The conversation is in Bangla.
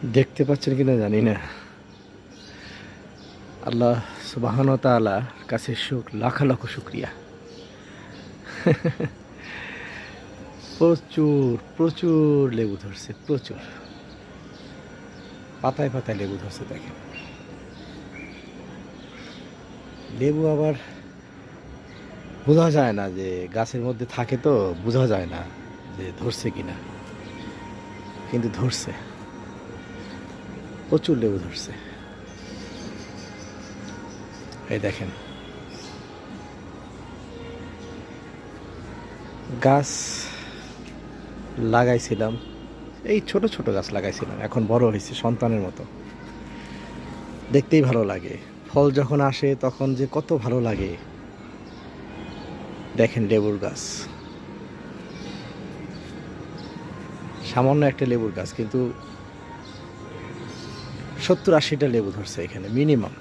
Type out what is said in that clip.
দেখতে পাচ্ছেন কিনা জানি না। আল্লাহ সুবহান ওয়া তাআলার কাছে লাখ লাখ শুকরিয়া। প্রচুর প্রচুর লেবু ধরছে, প্রচুর পাতায় পাতায় লেবু ধরছে। দেখেন, লেবু আবার বোঝা যায় না, যে গাছের মধ্যে থাকে তো বোঝা যায় না যে ধরছে কিনা, কিন্তু ধরছে, প্রচুর লেবু ধরছে। এই দেখেন, গাছ লাগাইছিলাম, এই ছোট ছোট গাছ লাগাইছিলাম, এখন বড় হয়েছে সন্তানের মতো। দেখতেই ভালো লাগে, ফল যখন আসে তখন যে কত ভালো লাগে। দেখেন লেবুর গাছ, সামান্য একটা লেবুর গাছ, কিন্তু 70-80টা লেবু ধরছে এখানে মিনিমাম।